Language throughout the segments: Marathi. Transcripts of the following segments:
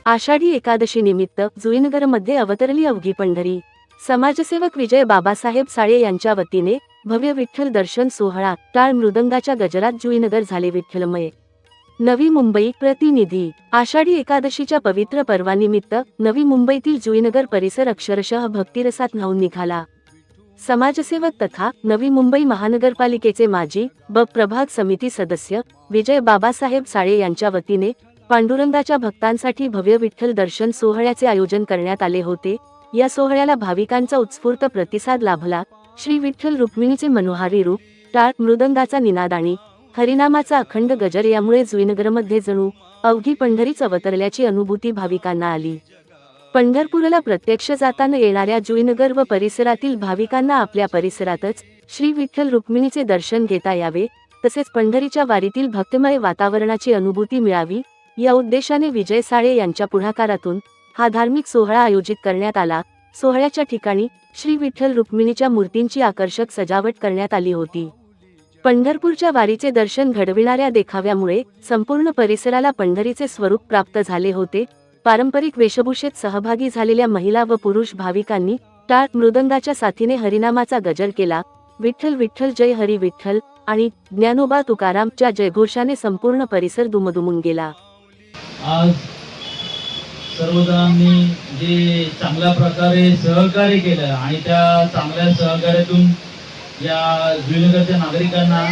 आषाढी एकादशी निमित्त जुईनगरमध्ये अवतरली अवघी पंढरी। समाजसेवक विजय बाबासाहेब साळे यांच्या वतीने भव्य विठ्ठल दर्शन सोहळा, टाळ मृदंगाच्या गजरात जुईनगर झाले विठ्ठलमय। नवी मुंबई प्रतिनिधी। आषाढी एकादशीच्या पवित्र पर्वानिमित्त नवी मुंबईतील जुईनगर परिसर अक्षरशः भक्तिरसात न्हाऊन निघाला। समाजसेवक तथा नवी मुंबई महानगरपालिकेचे माजी प्रभाग समिती सदस्य विजय बाबासाहेब साळे यांच्या वतीने पांडुरंगाच्या भक्तांसाठी भव्य विठ्ठल दर्शन सोहळ्याचे आयोजन करण्यात आले होते। या सोहळ्याला भाविकांचा उत्स्फूर्त प्रतिसाद लाभला। श्री विठ्ठल रुक्मिणीचे मनोहारी रूप, टाळ मृदंगाचा निनाद आणि हरिनामाचा अखंड गजर यामुळे जुईनगरमध्ये जणू अवघी पंढरीच अवतरल्याची अनुभूती भाविकांना आली। पंढरपूरला प्रत्यक्ष जाताना येणाऱ्या जुईनगर व परिसरातील भाविकांना आपल्या परिसरातच श्री विठ्ठल रुक्मिणीचे दर्शन घेता यावे, तसेच पंढरीच्या वारीतील भक्तिमय वातावरणाची अनुभूती मिळावी या उद्देशाने विजय साळे यांच्या पुढाकारातून हा धार्मिक सोहळा आयोजित करण्यात आला। सोहळ्याच्या ठिकाणी श्री विठ्ठल रुक्मिणीच्या मूर्तींची आकर्षक सजावट करण्यात आली होती। पंढरपूरच्या वारीचे दर्शन घडविणाऱ्या देखाव्यामुळे संपूर्ण परिसराला पंढरीचे स्वरूप प्राप्त झाले होते। पारंपरिक वेशभूषेत सहभागी झालेल्या महिला व पुरुष भाविकांनी टाळ मृदंगाच्या साथीने हरिनामाचा गजर केला। विठ्ठल विठ्ठल जय हरी विठ्ठल आणि ज्ञानोबा तुकारामच्या जयघोषाने संपूर्ण परिसर दुमदुमून गेला। आज सर्वजणांनी जे चांगल्या प्रकारे सहकार्य केलं आणि त्या चांगल्या सहकार्यातून या जुईनगरच्या नागरिकांना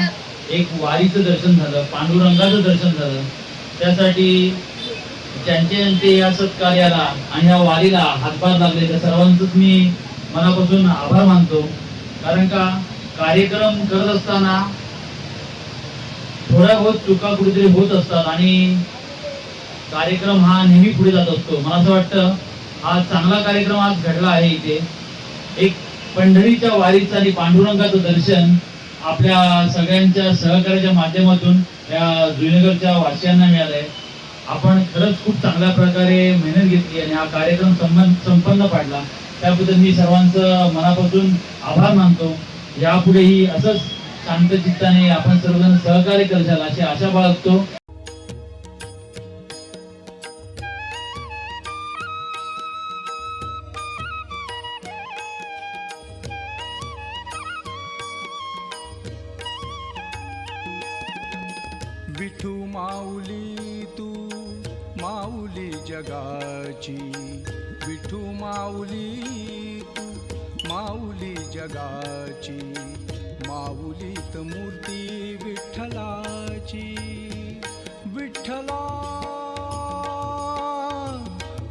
एक वारीचं दर्शन झालं, पांडुरंगाचं दर्शन झालं। त्यासाठी ज्यांचे या सत्कार्याला आणि या वारीला हातभार लागले त्या सर्वांचंच मी मनापासून आभार मानतो। कारण का कार्यक्रम करत असताना थोड्या बहुत चुका कुठेतरी होत असतात आणि कार्यक्रम हा नेहमी पुढे जात असतो। मला असं वाटतं हा चांगला कार्यक्रम आज घडला आहे। इथे एक पंढरीच्या वारीचं आणि पांडुरंगाचं दर्शन आपल्या सगळ्यांच्या सहकार्याच्या माध्यमातून या जुईनगरच्या वासियांना मिळालंय। आपण खरंच खूप चांगल्या प्रकारे मेहनत घेतली आणि हा कार्यक्रम संपन्न पाडला, त्याबद्दल मी सर्वांचं मनापासून आभार मानतो। यापुढेही असंच शांत चित्ताने आपण सर्वजण सहकार्य करशाल अशी आशा बाळगतो। विठू माऊली तू माऊली जगाची, विठू माऊली तू माऊली जगाची, माऊलीत मूर्ती विठ्ठलाची, विठ्ठला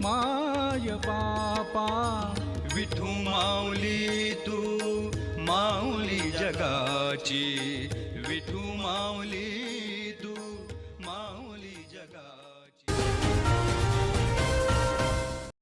माय बापा, विठू माऊली तू माऊली जगाची, विठू माऊली